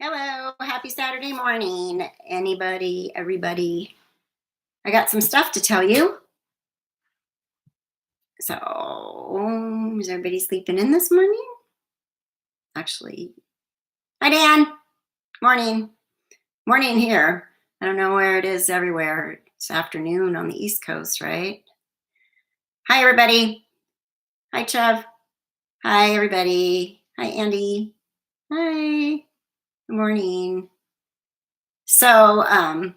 Hello, happy Saturday morning. Anybody, everybody. I got some stuff to tell you. So, is everybody sleeping in this morning? Actually, hi, Dan. Morning. Morning here. I don't know where it is everywhere. It's afternoon on the East Coast, right? Hi, everybody. Hi, Chev. Hi, everybody. Hi, Andy. Hi. Good morning. So, I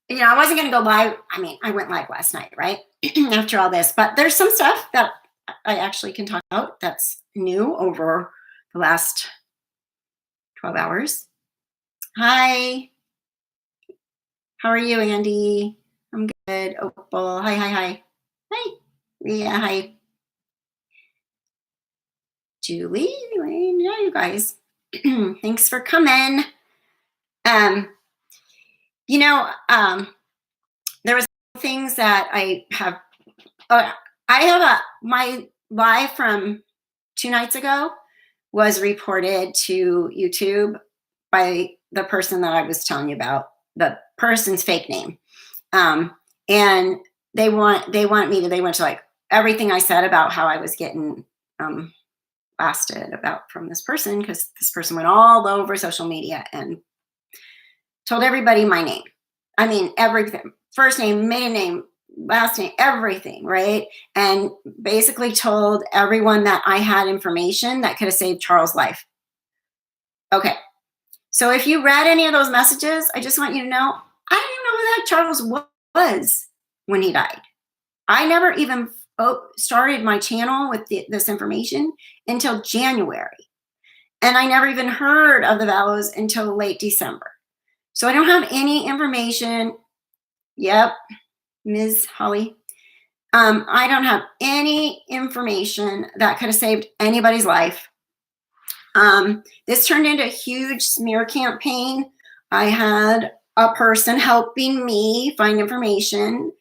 wasn't going to go live. I mean, I went live last night, right? After all this, but there's some stuff that I actually can talk about that's new over the last 12 hours. Hi. How are you, Andy? I'm good. Opal. Hi, hi, hi. Hi. Yeah, hi. Julie. Yeah, you guys. Thanks for coming. Um, you know, um, there was things that I have. I have my live from 2 nights ago was reported to YouTube by the person that I was telling you about, the person's fake name. And they want me to, they went to like everything I said about how I was getting blasted about from this person, because this person went all over social media and told everybody my name. I mean, everything, first name, maiden name, last name, everything, right? And basically told everyone that I had information that could have saved Charles' life. Okay. So if you read any of those messages, I just want you to know, I didn't even know who that Charles was when he died. I never even started my channel with this information until January. And I never even heard of the Vallows until late December. So I don't have any information. Yep, Ms. Holly. I don't have any information that could have saved anybody's life. This turned into a huge smear campaign. I had a person helping me find information.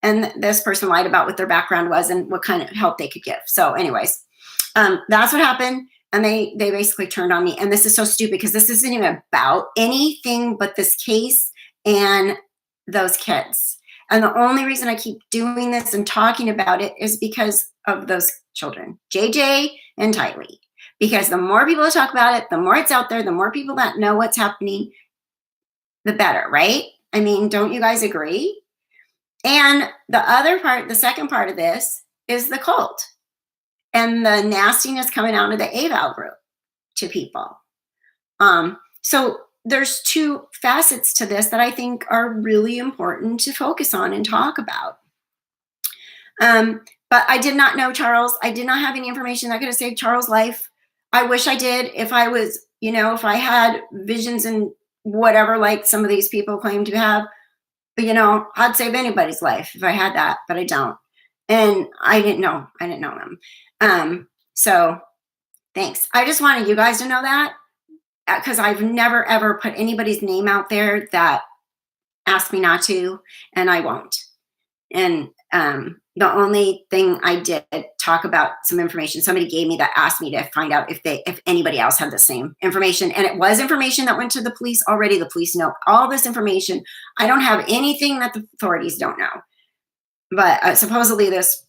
And this person lied about what their background was and what kind of help they could give. So anyways, that's what happened. And they basically turned on me. And this is so stupid because this isn't even about anything but this case and those kids. And the only reason I keep doing this and talking about it is because of those children, JJ and Tylee. Because the more people that talk about it, the more it's out there, the more people that know what's happening, the better, right? I mean, don't you guys agree? And the other part, the second part of this is the cult and the nastiness coming out of the AVOW group to people. So there's two facets to this that I think are really important to focus on and talk about. But I did not know Charles. I did not have any information that could have saved Charles' life. I wish I did. If I was, if I had visions and whatever, like some of these people claim to have, I'd save anybody's life if I had that, but I don't. And I didn't know them. So thanks. I just wanted you guys to know that, because I've never, ever put anybody's name out there that asked me not to, and I won't. And the only thing I did talk about some information somebody gave me that asked me to find out if anybody else had the same information. And it was information that went to the police already. The police know all this information. I don't have anything that the authorities don't know. But supposedly this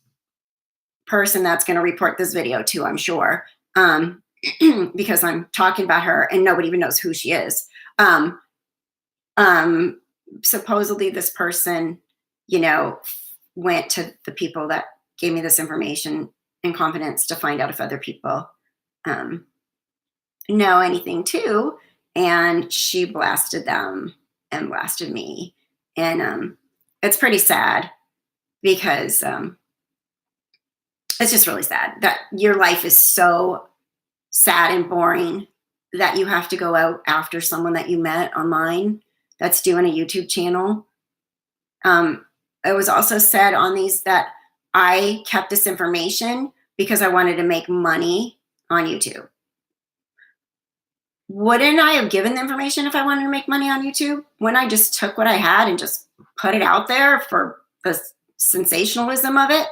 person that's going to report this video to, I'm sure, because I'm talking about her and nobody even knows who she is. Supposedly this person, went to the people that gave me this information in confidence to find out if other people know anything too. And she blasted them and blasted me. And it's pretty sad because it's just really sad that your life is so sad and boring that you have to go out after someone that you met online that's doing a YouTube channel. It was also said on these that I kept this information because I wanted to make money on YouTube. Wouldn't I have given the information if I wanted to make money on YouTube? When I just took what I had and just put it out there for the sensationalism of it,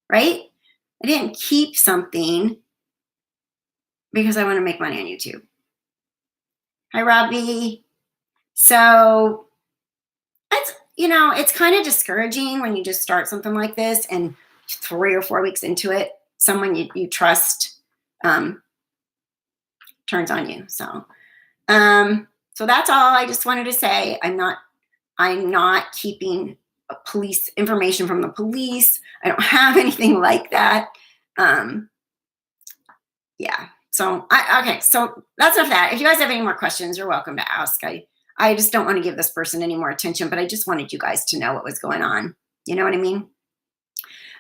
right? I didn't keep something because I want to make money on YouTube. Hi, Robbie. So it's kind of discouraging when you just start something like this and 3 or 4 weeks into it, someone you trust um, turns on you. So that's all I just wanted to say. I'm not keeping police information from the police. I don't have anything like that. Um, yeah. Okay. So that's enough of that. If you guys have any more questions, you're welcome to ask. I just don't want to give this person any more attention, but I just wanted you guys to know what was going on. You know what I mean?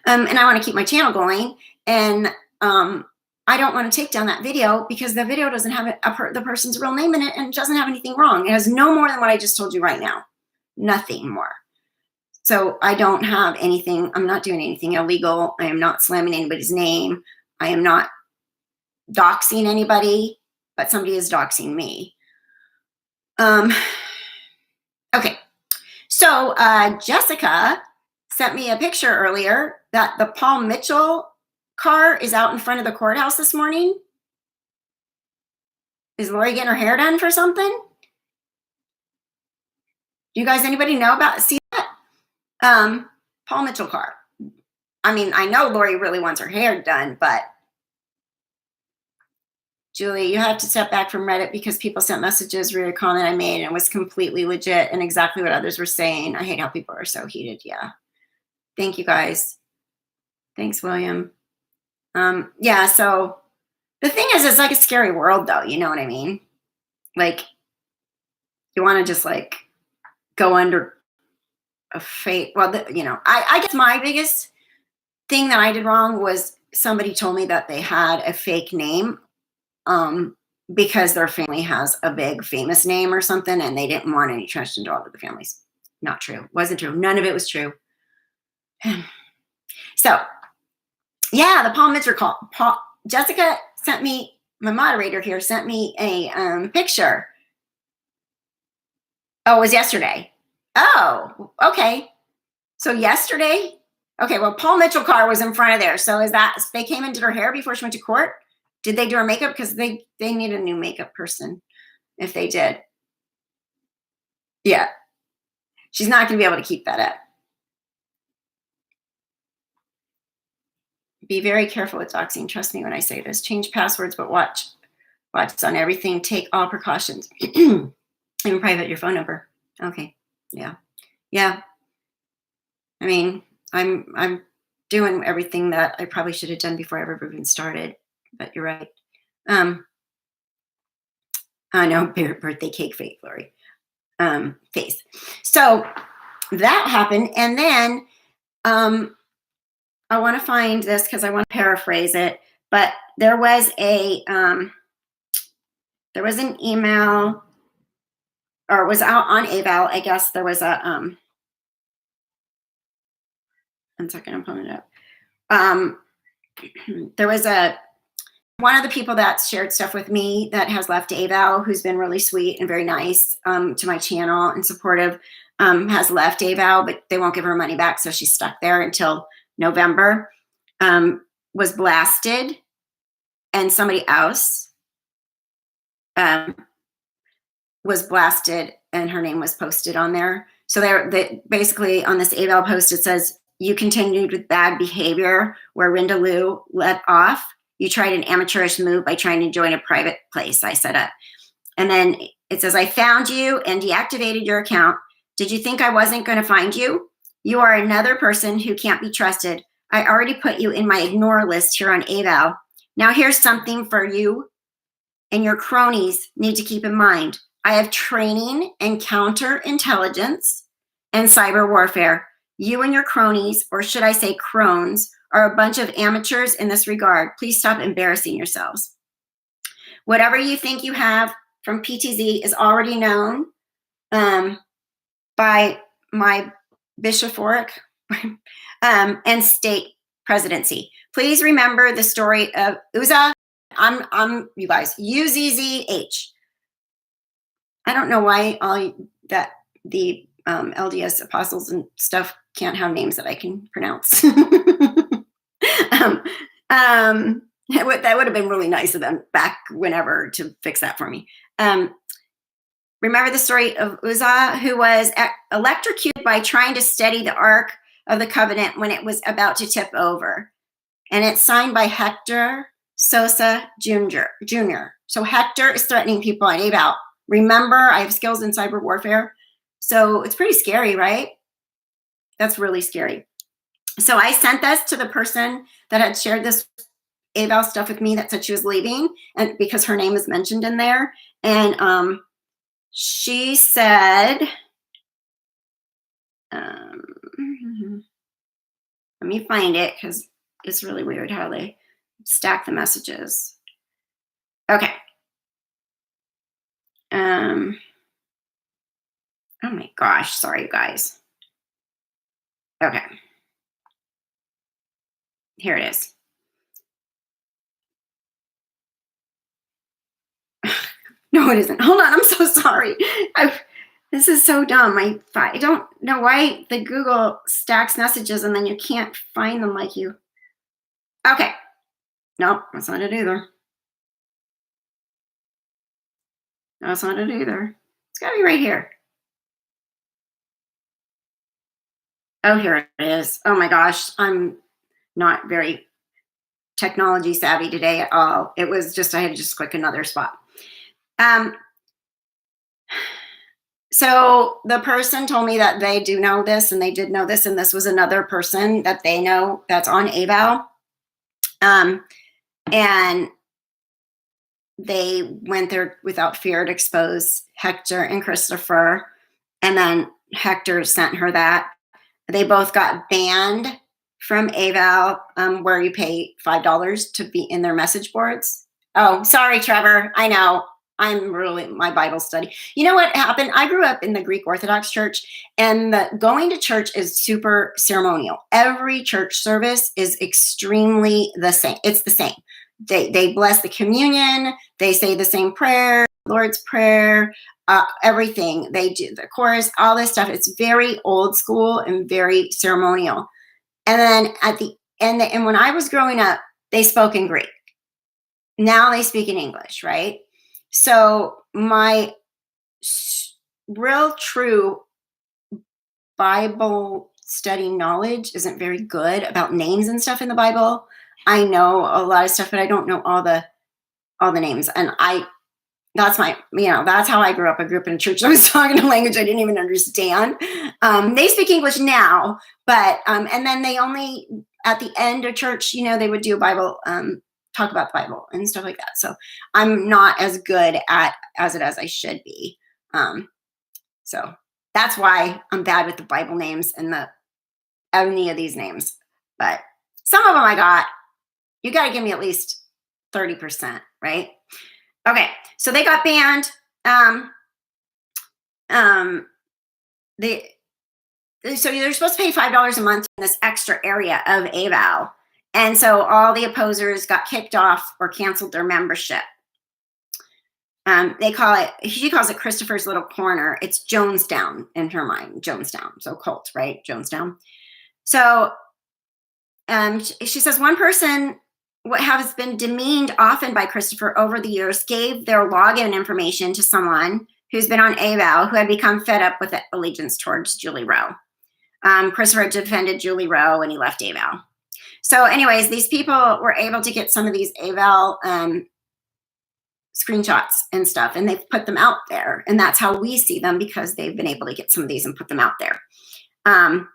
And I want to keep my channel going. And I don't want to take down that video because the video doesn't have the person's real name in it and it doesn't have anything wrong. It has no more than what I just told you right now. Nothing more. So I don't have anything. I'm not doing anything illegal. I am not slamming anybody's name. I am not doxing anybody, but somebody is doxing me. Okay. So Jessica sent me a picture earlier that the Paul Mitchell car is out in front of the courthouse this morning. Is Lori getting her hair done for something? Do you guys, anybody see that? Paul Mitchell car. I mean, I know Lori really wants her hair done, but Julie, you have to step back from Reddit because people sent messages, read a comment I made, and it was completely legit and exactly what others were saying. I hate how people are so heated. Yeah. Thank you guys. Thanks, William. Yeah, so the thing is, it's like a scary world, though. You know what I mean? Like, you want to just like go under a fate. Well, I guess my biggest thing that I did wrong was somebody told me that they had a fake name because their family has a big famous name or something, and they didn't want any trust involved with the families. Not true. Wasn't true. None of it was true. So, yeah, the Paul Mitchell call. Jessica sent me, my moderator here sent me a picture. Oh, it was yesterday. Oh, okay. So yesterday? Okay, well, Paul Mitchell car was in front of there. So they came and did her hair before she went to court? Did they do her makeup? Because they need a new makeup person if they did. Yeah. She's not going to be able to keep that up. Be very careful with doxing. Trust me when I say this. Change passwords, but watch on everything. Take all precautions. Even private your phone number. Okay. Yeah. Yeah. I mean, I'm doing everything that I probably should have done before I ever even started. But you're right. I know, birthday cake fake, Lori. Face. So that happened, and then I want to find this because I want to paraphrase it. But there was an email, or it was out on AVOW. I guess there was a 1 second, I'm pulling it up. There was one of the people that shared stuff with me that has left AVOW, who's been really sweet and very nice to my channel and supportive, has left AVOW, but they won't give her money back, so she's stuck there until November. Was blasted, and somebody else was blasted, and her name was posted on there. So they basically on this AVOW post, it says, "You continued with bad behavior where Rinda Lou let off. You tried an amateurish move by trying to join a private place I set up." And then it says, "I found you and deactivated your account. Did you think I wasn't going to find you? You are another person who can't be trusted. I already put you in my ignore list here on AVOW. Now here's something for you and your cronies need to keep in mind. I have training in counterintelligence and cyber warfare. You and your cronies, or should I say crones, are a bunch of amateurs in this regard. Please stop embarrassing yourselves. Whatever you think you have from PTZ is already known by my bishopric and state presidency. Please remember the story of Uzzah. I'm you guys, UZZH. I don't know why the LDS apostles and stuff can't have names that I can pronounce. That would have been really nice of them back whenever to fix that for me. remember the story of Uzzah, who was electrocuted by trying to steady the Ark of the Covenant when it was about to tip over. And it's signed by Hector Sosa Jr. So Hector is threatening people on AVOW. Remember, I have skills in cyber warfare. So it's pretty scary, right? That's really scary. So I sent this to the person that had shared this AVOW stuff with me that said she was leaving, and because her name is mentioned in there. And she said, let me find it because it's really weird how they stack the messages. Okay. Oh my gosh, sorry, you guys. Okay. Here it is. No, it isn't. Hold on, I'm so sorry. This is so dumb. I don't know why the Google stacks messages and then you can't find them like you. Okay. Nope, that's not it either. No, that's not it either. It's gotta be right here. Oh, here it is. Oh my gosh, I'm not very technology savvy today at all. It was just, I had to just click another spot. So the person told me that they do know this and they did know this, and this was another person that they know that's on AVOW. And they went there without fear to expose Hector and Christopher. And then Hector sent her that. They both got banned from AVOW, where you pay $5 to be in their message boards. Oh, sorry, Trevor. I know. I'm really, my Bible study. You know what happened? I grew up in the Greek Orthodox Church, and going to church is super ceremonial. Every church service is extremely the same. It's the same. They bless the communion. They say the same prayer, Lord's Prayer, everything. They do the chorus, all this stuff. It's very old school and very ceremonial. And then at the end, and when I was growing up, they spoke in Greek. Now they speak in English, right? So my real true Bible study knowledge isn't very good about names and stuff in the Bible. I know a lot of stuff, but I don't know all the names. And that's my, that's how I grew up. I grew up in a church. I was talking a language I didn't even understand. They speak English now, but, and then they only, at the end of church, they would do a Bible, talk about the Bible and stuff like that. So I'm not as good as I should be. So that's why I'm bad with the Bible names and any of these names. But some of them I got. You got to give me at least 30%, right? Okay, so they got banned. So you're supposed to pay $5 a month in this extra area of AVOW. And so all the opposers got kicked off or canceled their membership. She calls it Christopher's Little Corner. It's Jonestown in her mind, Jonestown. So cult, right? Jonestown. So she says one person has been demeaned often by Christopher over the years gave their login information to someone who's been on AVOW who had become fed up with allegiance towards Julie Rowe. Christopher defended Julie Rowe when he left AVOW. So anyways, these people were able to get some of these AVOW screenshots and stuff, and they've put them out there. And that's how we see them, because they've been able to get some of these and put them out there. And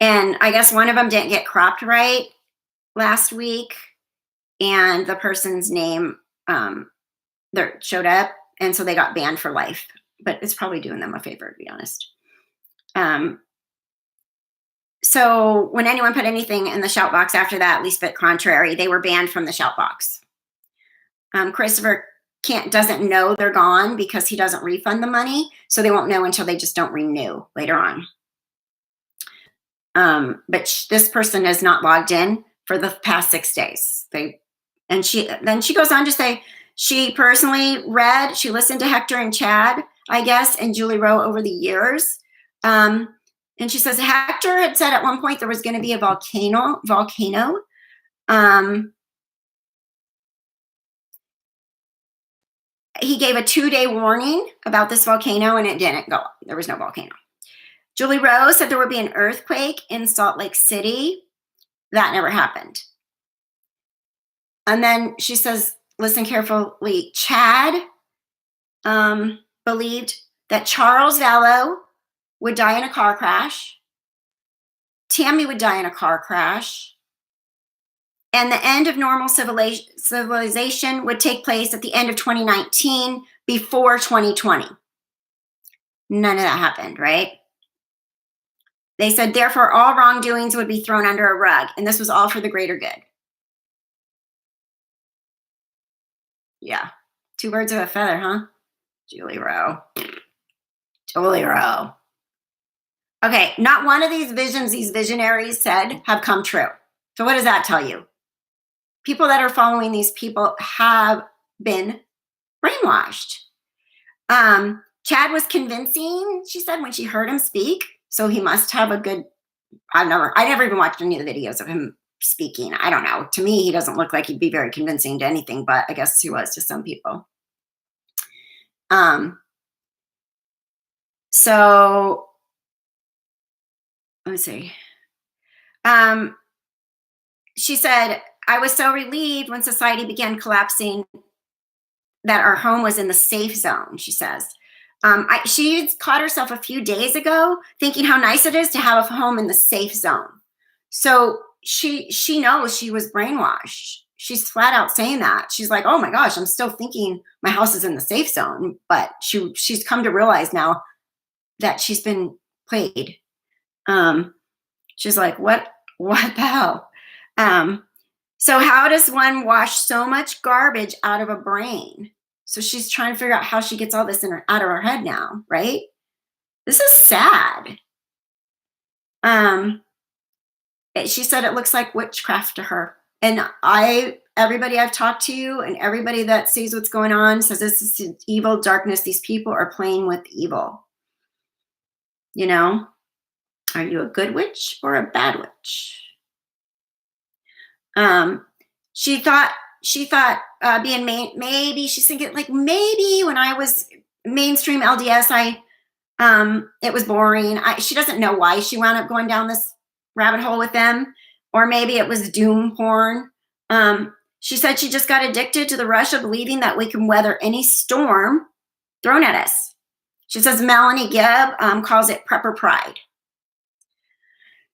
I guess one of them didn't get cropped right last week, and the person's name that showed up, and so they got banned for life. But it's probably doing them a favor, to be honest. So when anyone put anything in the shout box after that, at least bit contrary, they were banned from the shout box. Christopher doesn't know they're gone because he doesn't refund the money, so they won't know until they just don't renew later on. But this person is not logged in for the past 6 days. She goes on to say she personally she listened to Hector and Chad, I guess, and Julie Rowe over the years. And she says Hector had said at one point there was going to be a volcano. he gave a 2-day warning about this volcano, and it didn't go up. There was no volcano. Julie Rose said there would be an earthquake in Salt Lake City. That never happened. And then she says, listen carefully, Chad believed that Charles Vallow would die in a car crash, Tammy would die in a car crash, and the end of normal civilization would take place at the end of 2019 before 2020. None of that happened, right? They said, therefore, all wrongdoings would be thrown under a rug, and this was all for the greater good. Yeah. 2 birds of a feather, huh? Julie Rowe. Julie Rowe. Okay, not one of these visions these visionaries said have come true. So what does that tell you? People that are following these people have been brainwashed. Chad was convincing, she said, when she heard him speak. So he must have a good, I never even watched any of the videos of him speaking. I don't know. To me, he doesn't look like he'd be very convincing to anything, but I guess he was to some people. So let me see. She said, I was so relieved when society began collapsing that our home was in the safe zone, she says. She caught herself a few days ago thinking how nice it is to have a home in the safe zone. So she knows she was brainwashed. She's flat out saying that. She's like, oh my gosh, I'm still thinking my house is in the safe zone. But she's come to realize now that she's been played. She's like, what the hell? So how does one wash so much garbage out of a brain? So she's trying to figure out how she gets all this out of her head now, right? This is sad. She said it looks like witchcraft to her. And everybody I've talked to and everybody that sees what's going on says this is evil darkness. These people are playing with evil. You know, are you a good witch or a bad witch? She thought being maybe she's thinking like maybe when I was mainstream LDS, it was boring. She doesn't know why she wound up going down this rabbit hole with them, or maybe it was doom porn. She said she just got addicted to the rush of believing that we can weather any storm thrown at us. She says Melanie Gibb calls it prepper pride.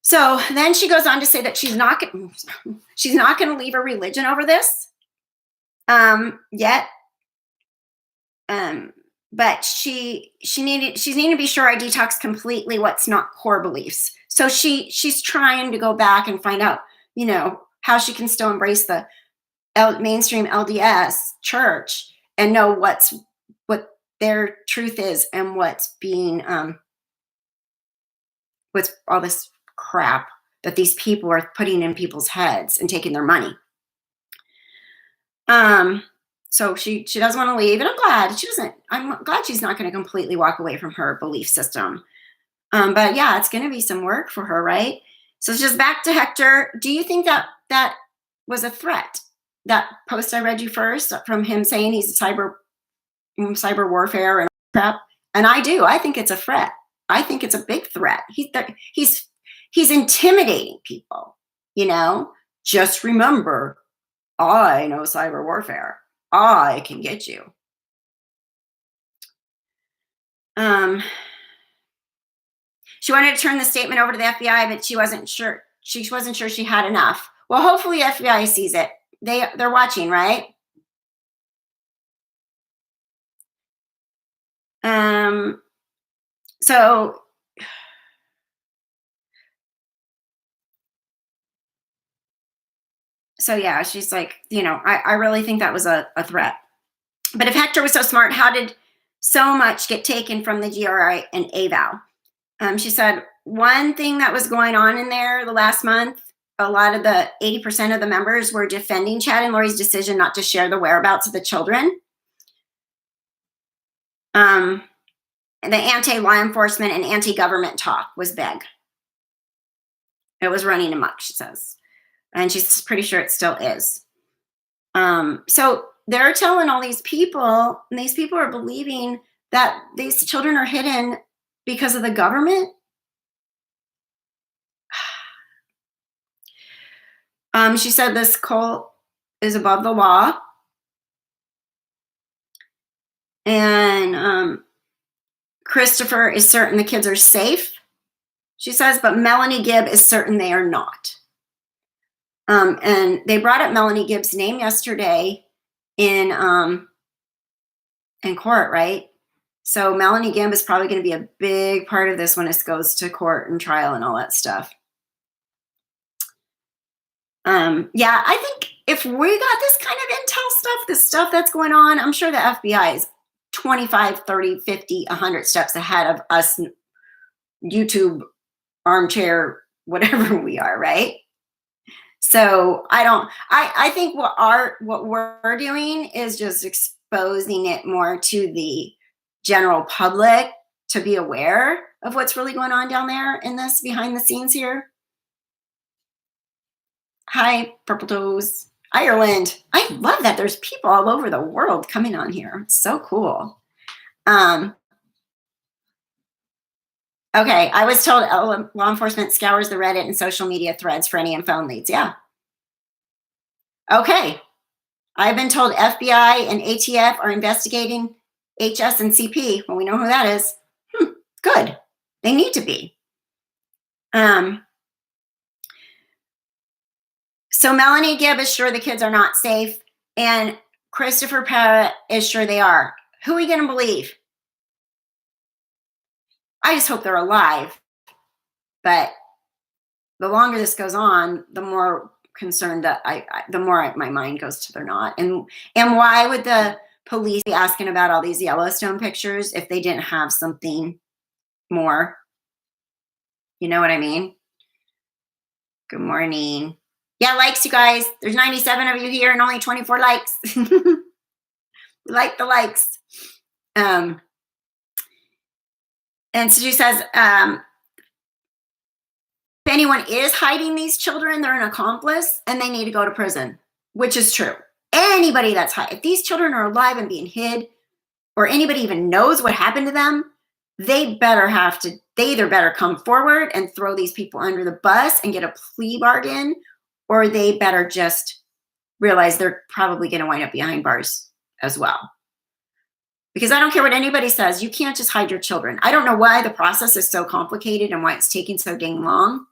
So then she goes on to say that she's not going to leave her religion over this yet. But she's needing to be sure I detox completely what's not core beliefs. So she's trying to go back and find out, you know, how she can still embrace the mainstream LDS church and know what their truth is and what's being what's all this crap that these people are putting in people's heads and taking their money. So she doesn't want to leave, and I'm glad she's not going to completely walk away from her belief system. But yeah, it's going to be some work for her, right? So just back to Hector. Do you think that was a threat? That post I read you first from him saying he's a cyber warfare and crap. And I do. I think it's a threat. I think it's a big threat. He's intimidating people. You know, just remember, I know cyber warfare. I can get you. She wanted to turn the statement over to the FBI, but she wasn't sure. She wasn't sure she had enough. Well, hopefully the FBI sees it. They're watching, right? So yeah, she's like, you know, I really think that was a threat. But if Hector was so smart, how did so much get taken from the GRI and AVOW? She said one thing that was going on in there the last month, a lot of the 80% of the members were defending Chad and Lori's decision not to share the whereabouts of the children. The anti-law enforcement and anti-government talk was big. It was running amok, she says. And she's pretty sure it still is. So they're telling all these people, and these people are believing that these children are hidden because of the government. She said this cult is above the law. And Christopher is certain the kids are safe, she says, but Melanie Gibb is certain they are not. And they brought up Melanie Gibb's name yesterday in court, right? So Melanie Gibb is probably going to be a big part of this when it goes to court and trial and all that stuff. Yeah, I think if we got this kind of intel stuff, this stuff that's going on, I'm sure the FBI is 25, 30, 50, 100 steps ahead of us YouTube armchair, whatever we are, right? So I think what we're doing is just exposing it more to the general public to be aware of what's really going on down there in this behind the scenes here. Hi, Purple Toes. Ireland. I love that there's people all over the world coming on here. It's so cool. Okay, I was told law enforcement scours the Reddit and social media threads for any info and leads. Yeah. Okay. I've been told FBI and ATF are investigating HS and CP. Well, we know who that is. Good. They need to be. So Melanie Gibb is sure the kids are not safe, and Christopher Parrott is sure they are. Who are you going to believe? I just hope they're alive. But the longer this goes on, the more concerned that the more my mind goes to they're not. And why would the police be asking about all these Yellowstone pictures if they didn't have something more? You know what I mean? Good morning. Yeah, likes, you guys. There's 97 of you here and only 24 likes. Like the likes. And so she says, if anyone is hiding these children, they're an accomplice and they need to go to prison, which is true. Anybody that's if these children are alive and being hid, or anybody even knows what happened to them, they either better come forward and throw these people under the bus and get a plea bargain, or they better just realize they're probably going to wind up behind bars as well. Because I don't care what anybody says, you can't just hide your children. I don't know why the process is so complicated and why it's taking so dang long.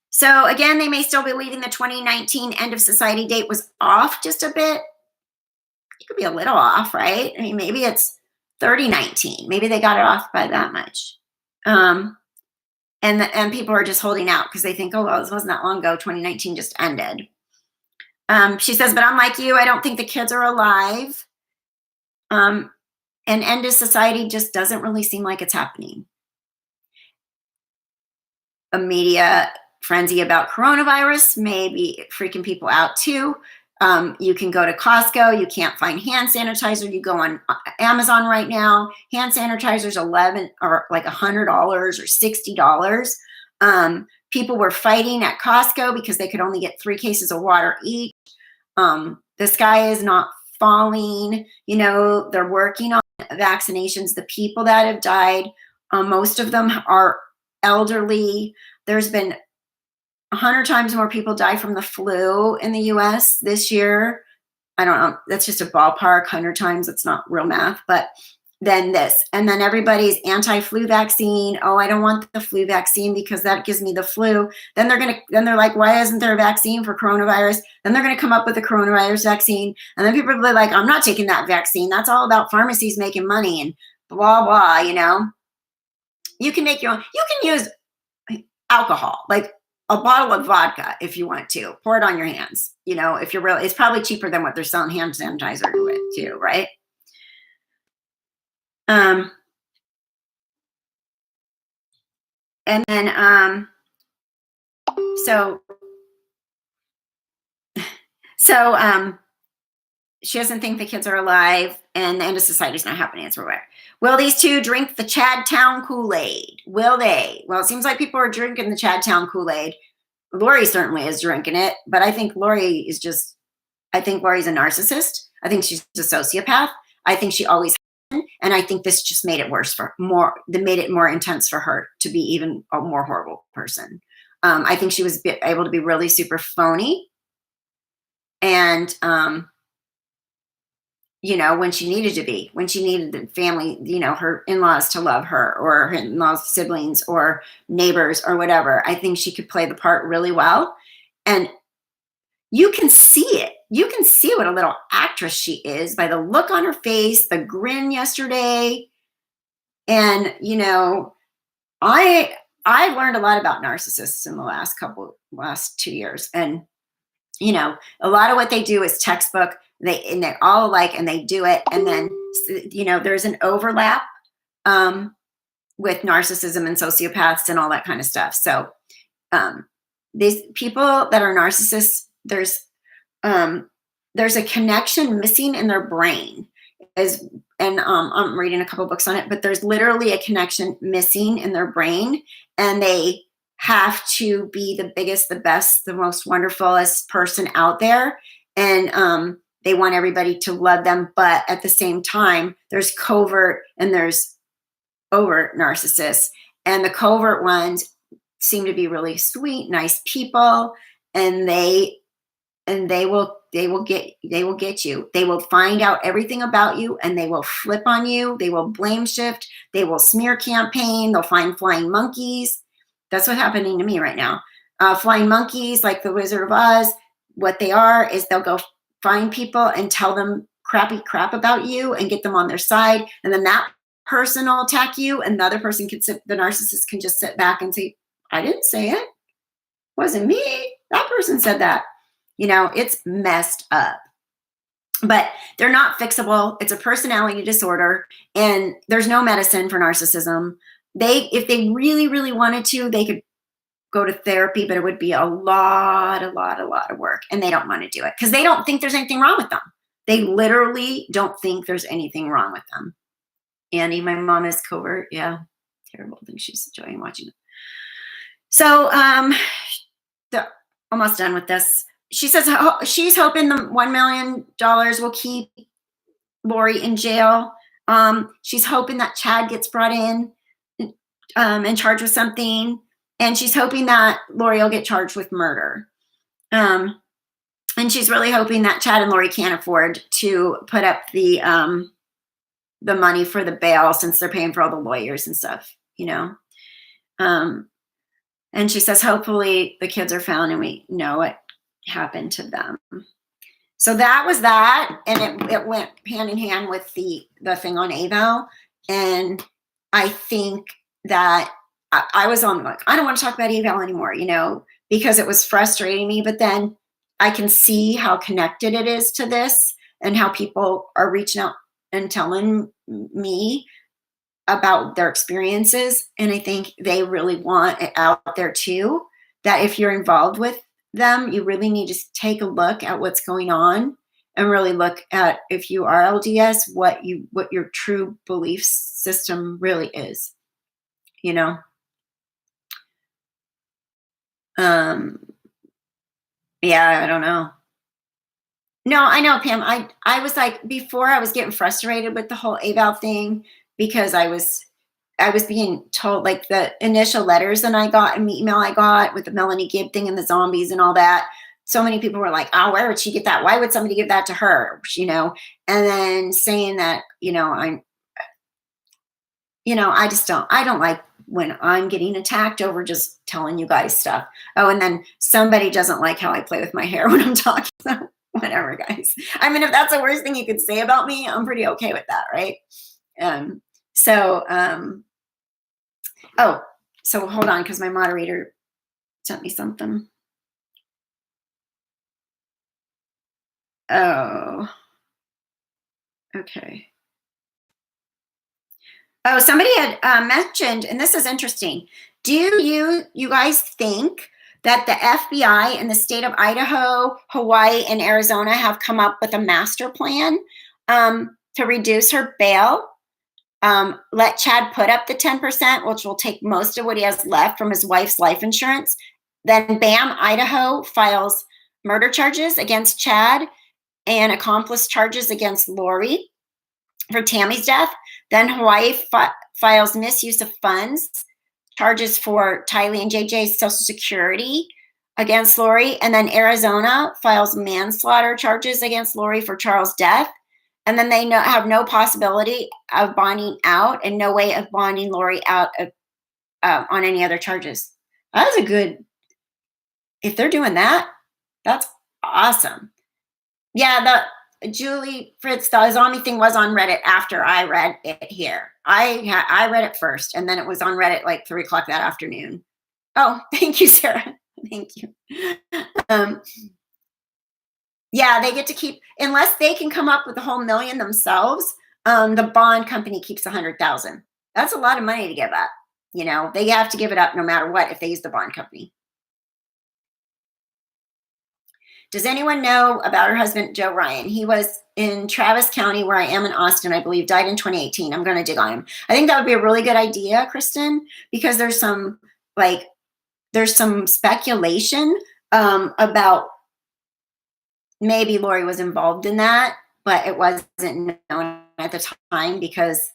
So again, they may still be believing the 2019 end of society date was off just a bit. It could be a little off, right? I mean, maybe it's 3019. Maybe they got it off by that much. And people are just holding out because they think, oh, well, this wasn't that long ago. 2019 just ended. She says, but I'm like you. I don't think the kids are alive. And end of society just doesn't really seem like it's happening. A media frenzy about coronavirus may be freaking people out too. You can go to Costco. You can't find hand sanitizer. You go on Amazon right now. Hand sanitizer's $11 or like $100 or $60. People were fighting at Costco because they could only get 3 cases of water each. The sky is not falling. You know, they're working on vaccinations. The people that have died, most of them are elderly. There's been 100 times more people die from the flu in the US this year. I don't know. That's just a ballpark, 100 times. It's not real math, but then this. And then everybody's anti-flu vaccine. Oh, I don't want the flu vaccine because that gives me the flu. Then they're like, why isn't there a vaccine for coronavirus? Then they're going to come up with a coronavirus vaccine. And then people will be like, I'm not taking that vaccine. That's all about pharmacies making money and blah, blah, you know. You can make your own. You can use alcohol, like a bottle of vodka if you want to. Pour it on your hands. You know, if you're really, it's probably cheaper than what they're selling hand sanitizer with too, right? And then, so she doesn't think the kids are alive and the end of society is not happening. It's rare. Will these two drink the Chadtown Kool-Aid? Will they? Well, it seems like people are drinking the Chadtown Kool-Aid. Lori certainly is drinking it, but I think I think Lori's a narcissist. I think she's a sociopath. I think she always has been, and I think this just made it worse for more. That made it more intense for her to be even a more horrible person. I think she was able to be really super phony, and when she needed to be, when she needed the family, her in-laws to love her, or her in-laws, siblings, or neighbors, or whatever. I think she could play the part really well, and you can see it. You can see what a little actress she is by the look on her face, the grin yesterday. And, I've learned a lot about narcissists in the last 2 years. And, a lot of what they do is textbook. They're all alike, and they do it. And then, there's an overlap with narcissism and sociopaths and all that kind of stuff. So these people that are narcissists, there's a connection missing in their brain. I'm reading a couple books on it, but there's literally a connection missing in their brain, and they have to be the biggest, the best, the most wonderfulest person out there. And they want everybody to love them. But at the same time, there's covert and there's overt narcissists. And the covert ones seem to be really sweet, nice people. And they will get you. They will find out everything about you, and they will flip on you. They will blame shift. They will smear campaign. They'll find flying monkeys. That's what's happening to me right now. Flying monkeys, like the Wizard of Oz. What they are is they'll go find people and tell them crappy crap about you and get them on their side, and then that person will attack you, and the other person the narcissist can just sit back and say, "I didn't say it. It wasn't me. That person said that." It's messed up. But they're not fixable. It's a personality disorder, and there's no medicine for narcissism. If they really, really wanted to, they could go to therapy, but it would be a lot of work, and they don't want to do it because they don't think there's anything wrong with them. They literally don't think there's anything wrong with them. Annie, my mom is covert. Yeah, terrible. I think she's enjoying watching it. So, they're almost done with this. She says she's hoping the $1 million will keep Lori in jail. She's hoping that Chad gets brought in and charged with something. And she's hoping that Lori will get charged with murder. And she's really hoping that Chad and Lori can't afford to put up the money for the bail, since they're paying for all the lawyers and stuff, And she says, hopefully the kids are found and we know what happened to them. So that was that. And it went hand in hand with the thing on AVOW. And I think that I was on I don't want to talk about AVOW anymore, because it was frustrating me. But then I can see how connected it is to this, and how people are reaching out and telling me about their experiences. And I think they really want it out there too, that if you're involved with them, you really need to take a look at what's going on, and really look at, if you are LDS, what your true belief system really is, Yeah, I don't know. No, I know, Pam. I was like, before, I was getting frustrated with the whole AVOW thing, because I was being told, like, the initial letters that I got, and email I got with the Melanie Gibb thing and the zombies and all that. So many people were like, "Oh, where would she get that? Why would somebody give that to her?" And then saying that, I don't like when I'm getting attacked over just telling you guys stuff. Oh, and then somebody doesn't like how I play with my hair when I'm talking. So whatever, guys. I mean, if that's the worst thing you could say about me, I'm pretty okay with that, right? So hold on, because my moderator sent me something. Oh, okay. Oh, somebody had mentioned, and this is interesting. Do you guys think that the FBI in the state of Idaho, Hawaii, and Arizona have come up with a master plan to reduce her bail? Let Chad put up the 10%, which will take most of what he has left from his wife's life insurance, Then Bam, Idaho files murder charges against Chad and accomplice charges against Lori for Tammy's death. Then Hawaii files misuse of funds charges for Tylee and JJ's Social Security against Lori. And then Arizona files manslaughter charges against Lori for Charles' death. And then they have no possibility of bonding out and no way of bonding Lori out on any other charges. That's a good, if they're doing that, that's awesome. Yeah, the Julie Fritz, the zombie thing was on Reddit after I read it here. I read it first, and then it was on Reddit like 3 o'clock that afternoon. Oh, thank you, Sarah. Thank you. Yeah, they get to keep, unless they can come up with the whole million themselves, the bond company keeps 100,000. That's a lot of money to give up. You know, they have to give it up no matter what if they use the bond company. Does anyone know about her husband, Joe Ryan? He was in Travis County, where I am in Austin, I believe, died in 2018. I'm going to dig on him. I think that would be a really good idea, Kristen, because there's some speculation about maybe Lori was involved in that, but it wasn't known at the time because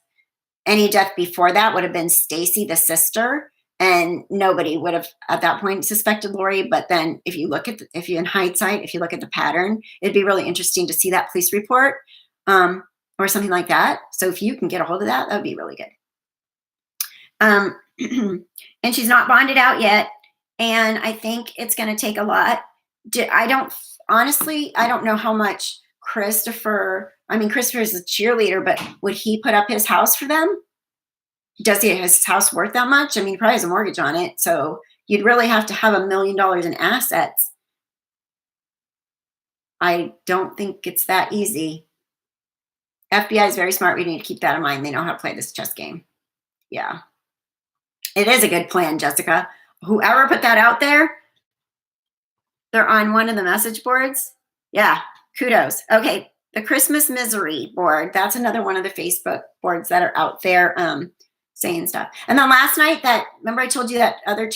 any death before that would have been Stacy, the sister, and nobody would have at that point suspected Lori. But then if you look at, if you look at the pattern, it'd be really interesting to see that police report or something like that. So if you can get a hold of that, that would be really good. And she's not bonded out yet. And I think it's going to take a lot. I don't know how much Christopher is a cheerleader, but would he put up his house for them? Does his house worth that much? I mean, he probably has a mortgage on it. So you'd really have to have $1 million in assets. I don't think it's that easy. FBI is very smart. We need to keep that in mind. They know how to play this chess game. Yeah. It is a good plan, Jessica. Whoever put that out there, they're on one of the message boards. Yeah, kudos. Okay, the Christmas Misery board. That's another one of the Facebook boards that are out there saying stuff. And then last night, remember I told you that other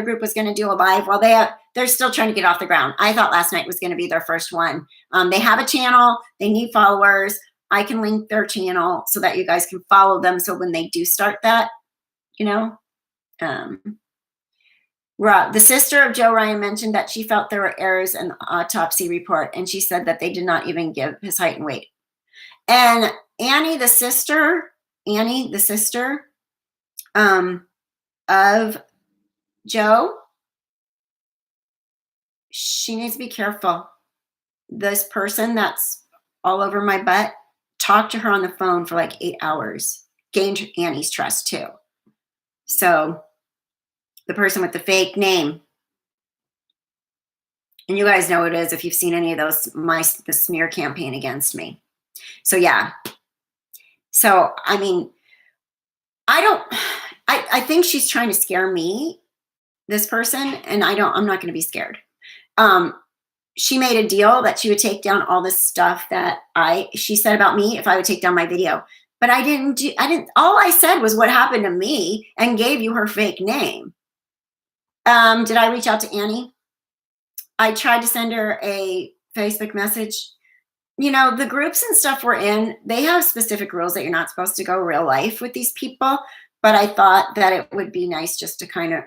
group was going to do a live? Well, they're still trying to get off the ground. I thought last night was going to be their first one. They have a channel. They need followers. I can link their channel so that you guys can follow them. So when they do start that, you know. The sister of Joe Ryan mentioned that she felt there were errors in the autopsy report, and she said that they did not even give his height and weight. And Annie, the sister of Joe, she needs to be careful. This person that's all over my butt talked to her on the phone for like 8 hours, gained Annie's trust too. So the person with the fake name, and you guys know what it is if you've seen any of those, the smear campaign against me. So yeah. So, I mean, I think she's trying to scare me, this person, and I'm not going to be scared. She made a deal that she would take down all this stuff that she said about me if I would take down my video. But all I said was what happened to me and gave you her fake name. Did I reach out to Annie? I tried to send her a Facebook message. You know, the groups and stuff we're in, they have specific rules that you're not supposed to go real life with these people. But I thought that it would be nice just to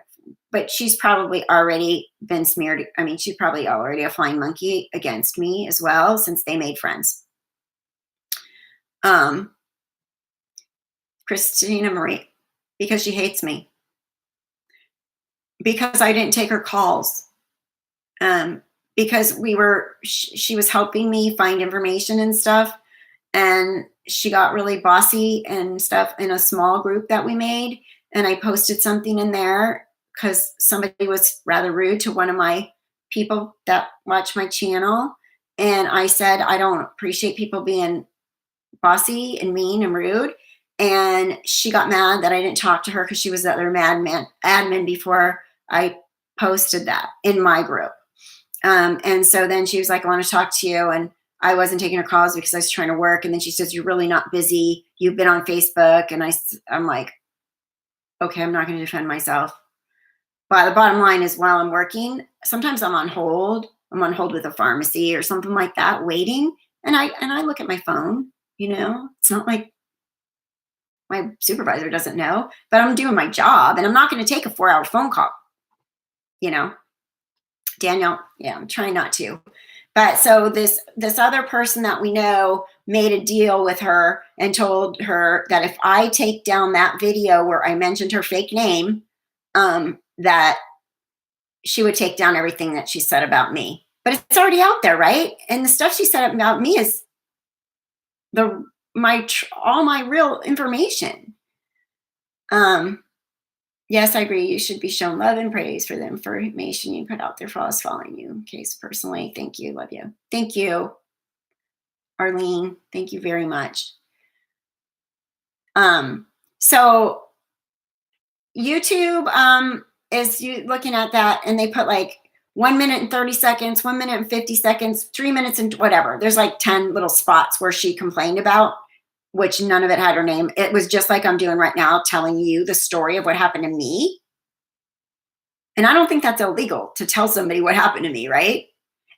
but she's probably already been smeared. I mean, she's probably already a flying monkey against me as well, since they made friends. Christina Marie, because she hates me. Because I didn't take her calls. Because she was helping me find information and stuff. And she got really bossy and stuff in a small group that we made. And I posted something in there because somebody was rather rude to one of my people that watch my channel. And I said, I don't appreciate people being bossy and mean and rude. And she got mad that I didn't talk to her because she was the other admin before I posted that in my group. And so then she was like, I want to talk to you. And I wasn't taking her calls because I was trying to work. And then she says, you're really not busy. You've been on Facebook. And I'm like, okay, I'm not going to defend myself. But the bottom line is, while I'm working, sometimes I'm on hold. I'm on hold with a pharmacy or something like that, waiting, and I look at my phone. It's not like my supervisor doesn't know, but I'm doing my job, and I'm not going to take a 4-hour phone call. You know, Daniel, yeah, I'm trying not to. But so this other person that we know made a deal with her and told her that if I take down that video where I mentioned her fake name, that she would take down everything that she said about me. But it's already out there, right? And the stuff she said about me is all my real information. Yes, I agree. You should be shown love and praise for the information you put out there for us following you. Case personally, thank you, love you. Thank you, Arlene. Thank you very much. So YouTube is you looking at that, and they put like 1 minute and 30 seconds, 1 minute and 50 seconds, 3 minutes and whatever. There's like 10 little spots where she complained about, which none of it had her name. It was just like I'm doing right now, telling you the story of what happened to me. And I don't think that's illegal to tell somebody what happened to me, right?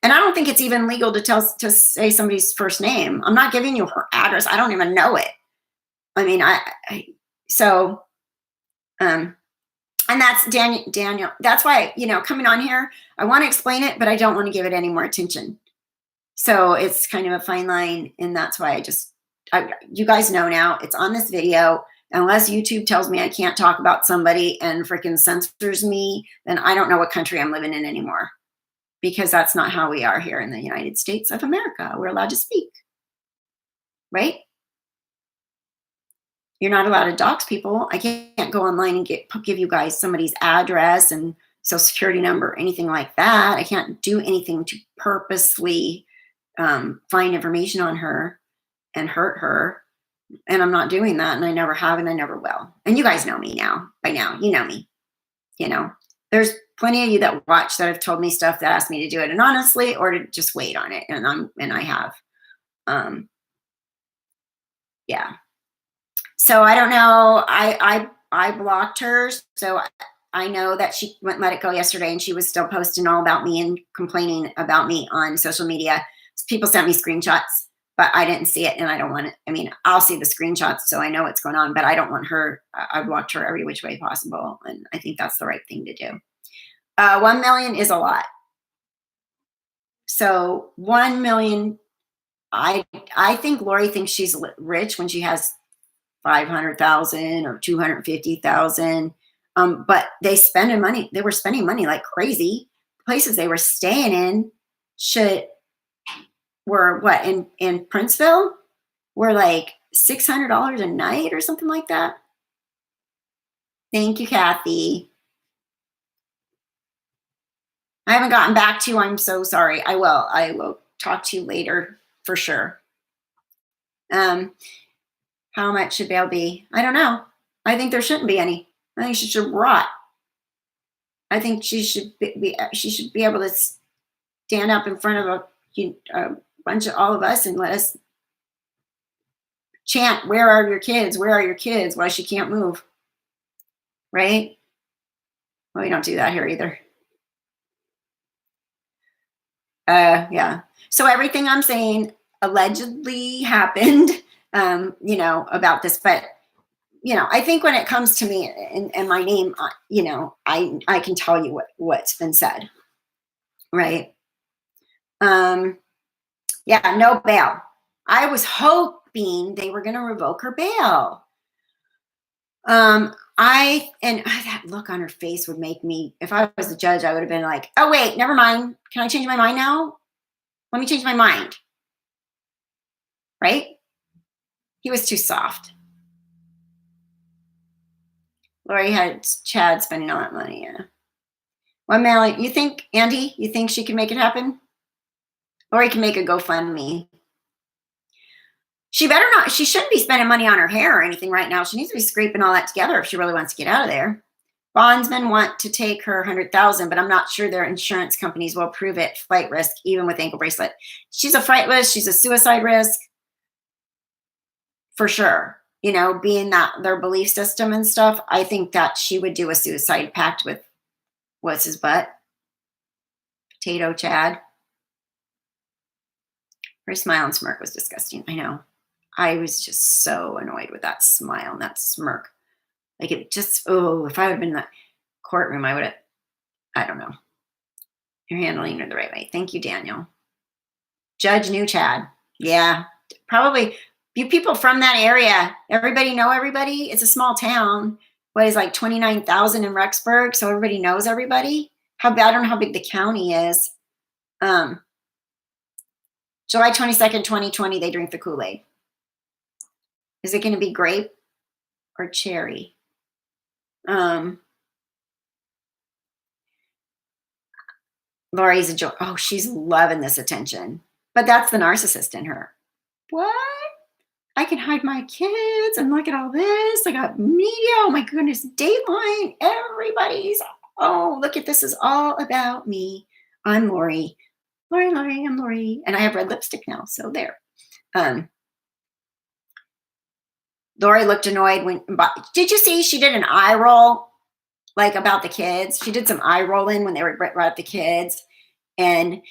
And I don't think it's even legal to say somebody's first name. I'm not giving you her address. I don't even know it. I mean, and that's Daniel. That's why, coming on here, I want to explain it, but I don't want to give it any more attention. So it's kind of a fine line. And that's why you guys know now, it's on this video. Unless YouTube tells me I can't talk about somebody and freaking censors me, then I don't know what country I'm living in anymore. Because that's not how we are here in the United States of America. We're allowed to speak. Right? You're not allowed to dox people. I can't go online and give you guys somebody's address and social security number, anything like that. I can't do anything to purposely find information on her and hurt her. And I'm not doing that, and I never have, and I never will. And you guys know me now. By now, you know me. There's plenty of you that watch that have told me stuff that asked me to do it anonymously or to just wait on it, and I have. Yeah. So I don't know. I blocked her, so I know that she went let it go yesterday, and she was still posting all about me and complaining about me on social media. People sent me screenshots, but I didn't see it, and I don't want it. I mean, I'll see the screenshots so I know what's going on, but I don't want her. I blocked her every which way possible, and I think that's the right thing to do. 1 million is a lot. So 1 million, I think Lori thinks she's rich when she has 500,000 or 250,000. But they spending money. They were spending money like crazy. Places they were staying in were what in Princeville were like $600 a night or something like that. Thank you, Kathy. I haven't gotten back to you. I'm so sorry. I will talk to you later for sure. How much should bail be? I don't know. I think there shouldn't be any. I think she should rot. I think she should be able to stand up in front of a bunch of all of us and let us chant, "Where are your kids? Where are your kids?" While she can't move. Right? Well, we don't do that here either. Yeah. So everything I'm saying allegedly happened, about this, but I think when it comes to me and my name, I can tell you what's been said. Right. Yeah, no bail. I was hoping they were going to revoke her bail. That look on her face would make me, if I was the judge, I would have been like, oh wait, never mind. Can I change my mind now? Let me change my mind. Right? He was too soft. Lori had Chad spending all that money. Yeah. 1 million. You think, Andy, she can make it happen? Lori can make a GoFundMe. She better not. She shouldn't be spending money on her hair or anything right now. She needs to be scraping all that together if she really wants to get out of there. Bondsmen want to take her 100,000, but I'm not sure their insurance companies will approve it. Flight risk, even with ankle bracelet. She's a flight risk. She's a suicide risk, for sure. Being that their belief system and stuff, I think that she would do a suicide pact with What's his butt? Potato Chad. Her smile and smirk was disgusting. I know. I was just so annoyed with that smile and that smirk. Like it just, oh, if I had been in that courtroom, I would have, I don't know. You're handling it the right way. Thank you, Daniel. Judge knew Chad. Yeah, probably. You people from that area, everybody know everybody. It's a small town. What is like 29,000 in Rexburg? So everybody knows everybody. I don't know how big the county is. July 22nd, 2020, they drink the Kool-Aid. Is it going to be grape or cherry? Lori's a joy. Oh, she's loving this attention. But that's the narcissist in her. What? I can hide my kids and look at all this. I got media. Oh my goodness. Dateline. Everybody's, oh, look at this is all about me. I'm Lori. Lori, I'm Lori. And I have red lipstick now. So there. Lori looked annoyed when, did you see she did an eye roll like about the kids? She did some eye rolling when they were right at the kids. And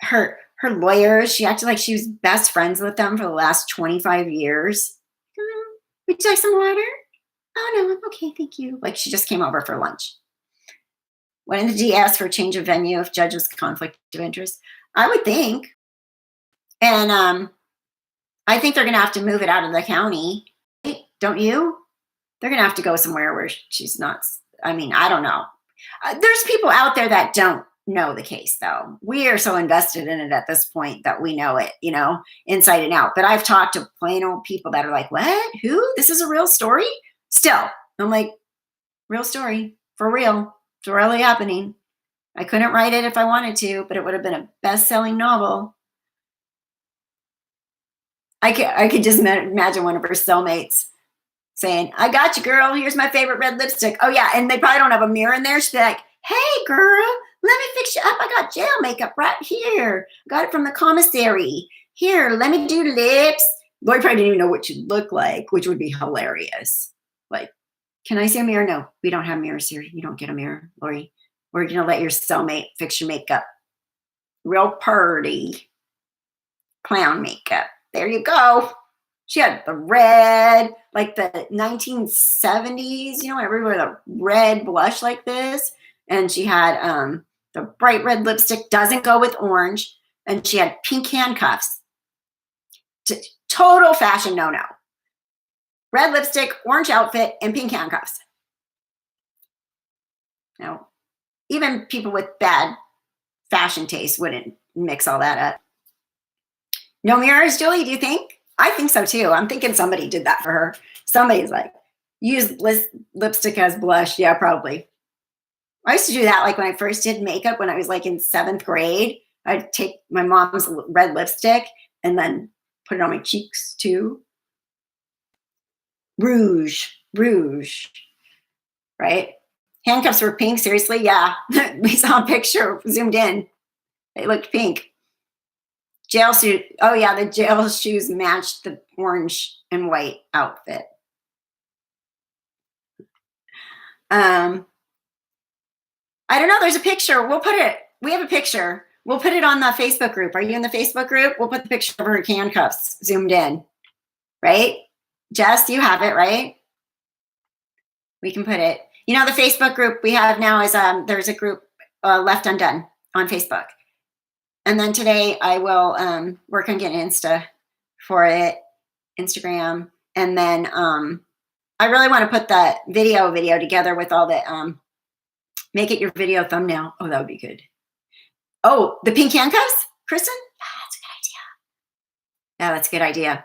her lawyers, she acted like she was best friends with them for the last 25 years. Would you like some water? Oh, no, I'm okay, thank you. Like she just came over for lunch. When did the D ask for a change of venue if judge's conflict of interest? I would think. And I think they're going to have to move it out of the county. Don't you? They're going to have to go somewhere where she's not. I mean, I don't know. There's people out there that don't know the case, though. We are so invested in it at this point that we know it, inside and out. But I've talked to plain old people that are like, what? Who? This is a real story? Still, I'm like, real story. For real. It's really happening. I couldn't write it if I wanted to, but it would have been a best-selling novel. I could just imagine one of her cellmates saying, I got you, girl. Here's my favorite red lipstick. Oh, yeah. And they probably don't have a mirror in there. She'd be like, hey, girl, let me fix you up. I got jail makeup right here. Got it from the commissary. Here, let me do lips. Lori probably didn't even know what she'd look like, which would be hilarious. Like, can I see a mirror? No, we don't have mirrors here. You don't get a mirror, Lori. We're going to let your cellmate fix your makeup. Real pretty. Clown makeup. There you go. She had the red, like the 1970s, everywhere the red blush like this. And she had the bright red lipstick, doesn't go with orange. And she had pink handcuffs. Total fashion no-no. Red lipstick, orange outfit, and pink handcuffs. Now, even people with bad fashion taste wouldn't mix all that up. No mirrors, Julie, do you think? I think so too. I'm thinking somebody did that for her. Somebody's like, use lipstick as blush. Yeah, probably. I used to do that like when I first did makeup when I was like in 7th grade. I'd take my mom's red lipstick and then put it on my cheeks too. Rouge, right? Handcuffs were pink, seriously? Yeah. We saw a picture zoomed in. They looked pink. Jail suit. Oh, yeah, the jail shoes matched the orange and white outfit. I don't know. There's a picture. We have a picture. We'll put it on the Facebook group. Are you in the Facebook group? We'll put the picture of her handcuffs zoomed in, right? Jess, you have it, right? We can put it. The Facebook group we have now is there's a group Left Undone on Facebook. And then today I will work on getting Insta for it, Instagram. And then I really want to put that video together with all the, make it your video thumbnail. Oh, that would be good. Oh, the pink handcuffs, Kristen? Yeah, that's a good idea.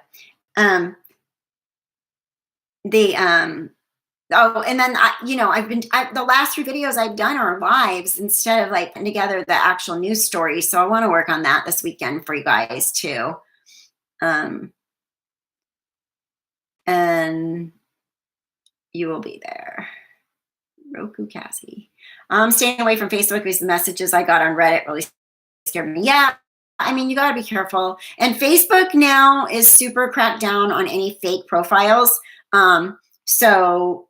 Oh, and then the last 3 videos I've done are lives instead of like putting together the actual news stories. So I want to work on that this weekend for you guys too. And you will be there. Roku Cassie. I'm staying away from Facebook because the messages I got on Reddit really scared me. Yeah. I mean, you got to be careful. And Facebook now is super cracked down on any fake profiles. So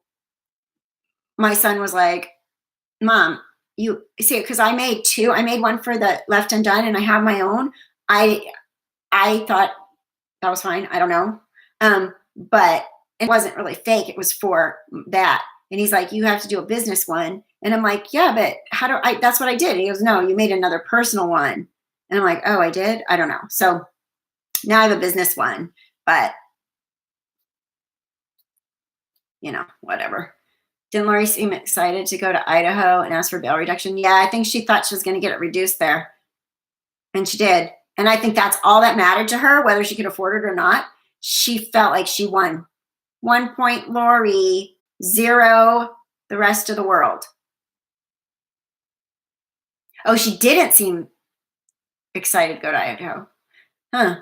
my son was like, Mom, you see, because I made two. I made one for the Left Undone, and I have my own. I thought that was fine. I don't know. But it wasn't really fake. It was for that. And he's like, you have to do a business one. And I'm like, yeah, but how do I, that's what I did. And he goes, no, you made another personal one. And I'm like, oh, I did? I don't know. So now I have a business one, but you know, whatever. Didn't Lori seem excited to go to Idaho and ask for bail reduction? Yeah, I think she thought she was going to get it reduced there. And she did. And I think that's all that mattered to her, whether she could afford it or not. She felt like she won. 1 point Lori, 0 the rest of the world. Oh, she didn't seem excited to go to Idaho. Huh.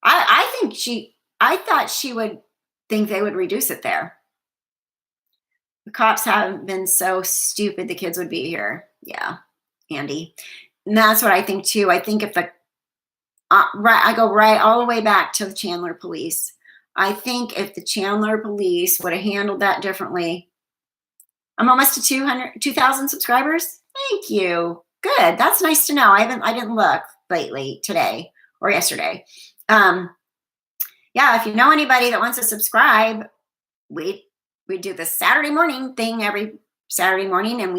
I thought she would think they would reduce it there. The cops haven't been so stupid the kids would be here. Yeah, Andy. And that's what I think too. I think if the, I go right all the way back to the Chandler police. I think if the Chandler police would have handled that differently. I'm almost to 2,000 subscribers. Thank you. Good. That's nice to know. I didn't look lately, today or yesterday. Yeah, if you know anybody that wants to subscribe, we do the Saturday morning thing every Saturday morning, and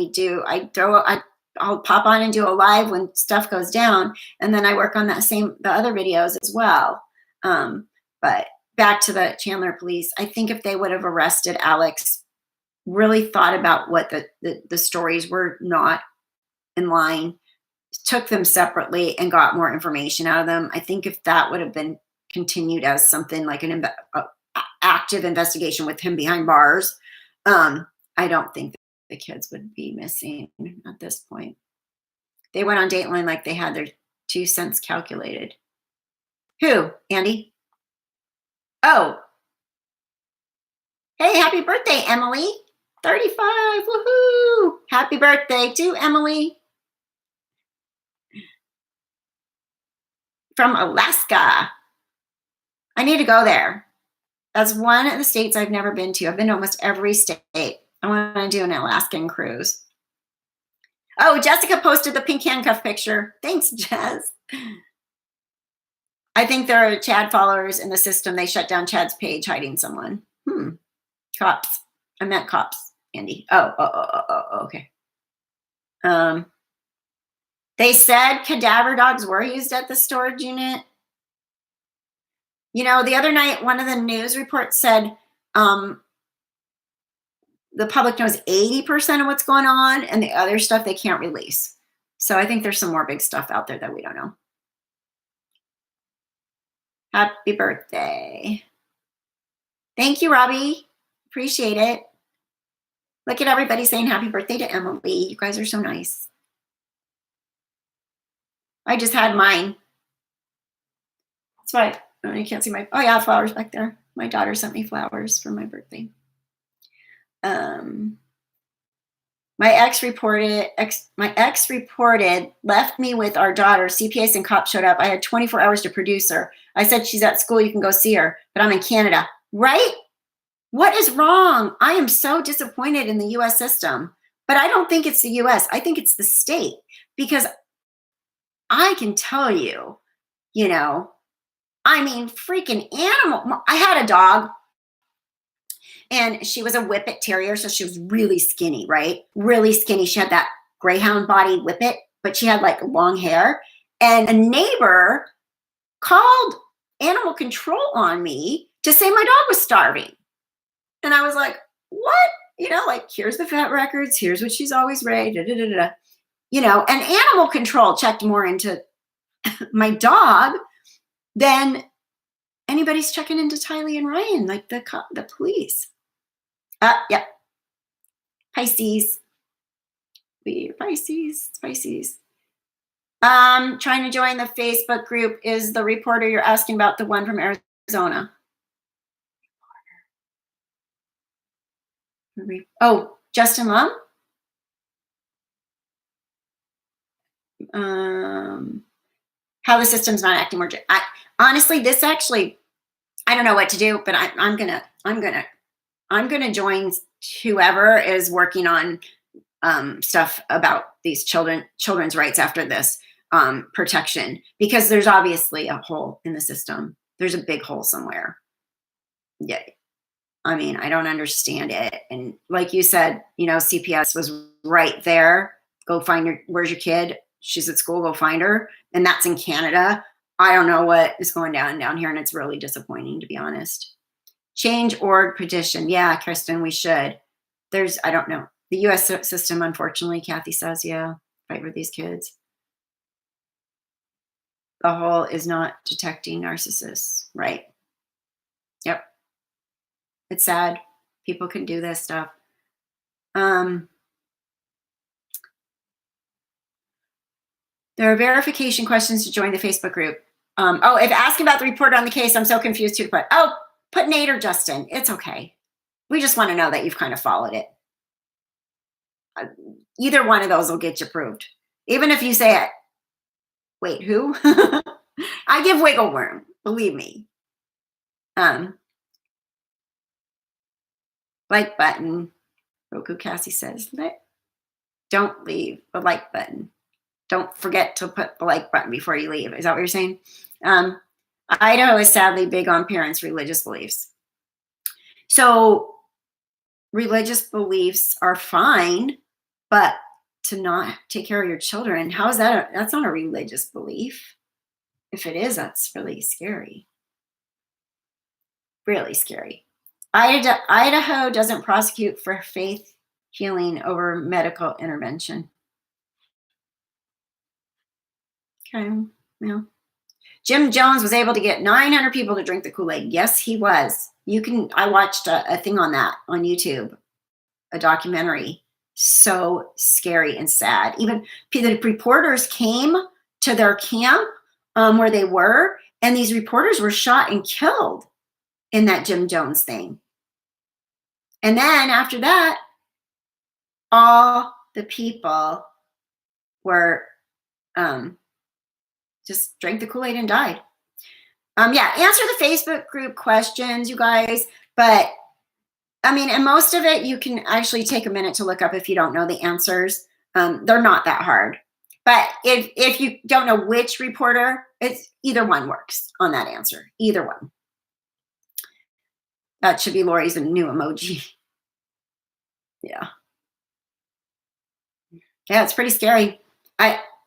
I'll pop on and do a live when stuff goes down, and then I work on the other videos as well. But back to the Chandler police, I think if they would have arrested Alex, really thought about what the stories were not in line, took them separately and got more information out of them, I think if that would have been continued as something like an active investigation with him behind bars, I don't think the kids would be missing at this point. They went on Dateline like they had their 2 cents calculated. Who, Andy? Oh. Hey, happy birthday, Emily. 35, woohoo. Happy birthday to Emily. From Alaska. I need to go there. That's one of the states I've never been to. I've been to almost every state. I want to do an Alaskan cruise. Oh, Jessica posted the pink handcuff picture. Thanks, Jess. I think there are Chad followers in the system. They shut down Chad's page hiding someone. Cops. I meant cops, Andy. Oh, okay. They said cadaver dogs were used at the storage unit. You know, the other night, one of the news reports said the public knows 80% of what's going on, and the other stuff they can't release. So I think there's some more big stuff out there that we don't know. Happy birthday. Thank you, Robbie. Appreciate it. Look at everybody saying happy birthday to Emily. You guys are so nice. I just had mine. That's why you can't see oh yeah, flowers back there. My daughter sent me flowers for my birthday. My ex reported, left me with our daughter. CPS and cops showed up. I had 24 hours to produce her. I said, she's at school, you can go see her, but I'm in Canada. Right? What is wrong? I am so disappointed in the US system, but I don't think it's the US. I think it's the state, because I can tell you, you know, I mean, freaking animal. I had a dog, and she was a Whippet Terrier, so she was really skinny, right? Really skinny. She had that greyhound body Whippet, but she had like long hair. And a neighbor called animal control on me to say my dog was starving. And I was like, what? You know, like, here's the vet records. Here's what she's always weighed. You know, and animal control checked more into my dog than anybody's checking into Tylee and Ryan, like the police. Yep. Pisces. We're Pisces. Trying to join the Facebook group. Is the reporter you're asking about the one from Arizona? Oh, Justin Lum? How the system's not acting more. Honestly, this actually, I don't know what to do, but I'm gonna join whoever is working on stuff about these children's rights after this protection, because there's obviously a hole in the system. There's a big hole somewhere. Yeah. I mean, I don't understand it. And like you said, CPS was right there. Go find where's your kid? She's at school, go find her. And that's in Canada. I don't know what is going down here, and it's really disappointing, to be honest. Change.org petition. Yeah, Kristen, we should. I don't know. The US system, unfortunately, Kathy says, yeah, fight for these kids. The hole is not detecting narcissists, right? Yep. It's sad. People can do this stuff. There are verification questions to join the Facebook group. If asking about the report on the case, I'm so confused who to put. Put Nate or Justin. It's okay. We just want to know that you've kind of followed it. Either one of those will get you approved. Even if you say it. Wait, who? I give wiggle room. Believe me. Like button. Roku Cassie says, don't leave the like button. Don't forget to put the like button before you leave. Is that what you're saying? Idaho is sadly big on parents' religious beliefs. So religious beliefs are fine, but to not take care of your children, how is that? That's not a religious belief. If it is, that's really scary. Really scary. Idaho doesn't prosecute for faith healing over medical intervention. Okay, well. Jim Jones was able to get 900 people to drink the Kool-Aid. Yes, he was. I watched a thing on that on YouTube, a documentary. So scary and sad. Even the reporters came to their camp where they were, and these reporters were shot and killed in that Jim Jones thing. And then after that, all the people were just drank the Kool-Aid and died. Yeah, answer the Facebook group questions, you guys. But I mean, and most of it you can actually take a minute to look up if you don't know the answers. They're not that hard. But if you don't know which reporter, it's either one works on that answer. Either one. That should be Lori's new emoji. Yeah. Yeah, it's pretty scary.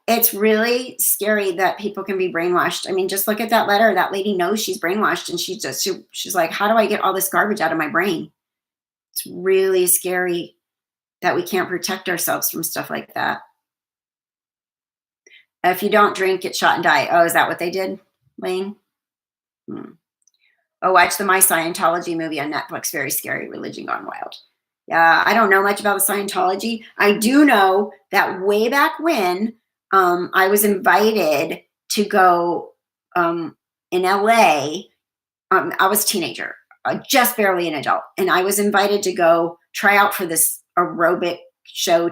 It's really scary that people can be brainwashed. I mean, just look at that letter. That lady knows she's brainwashed, and she's like, how do I get all this garbage out of my brain? It's really scary that we can't protect ourselves from stuff like that. If you don't drink, get shot and die. Oh, is that what they did, Lane? Oh, watch the My Scientology movie on Netflix. Very scary. Religion gone wild. Yeah, I don't know much about the Scientology. I do know that way back when I was invited to go in LA. I was a teenager, just barely an adult. And I was invited to go try out for this aerobic show,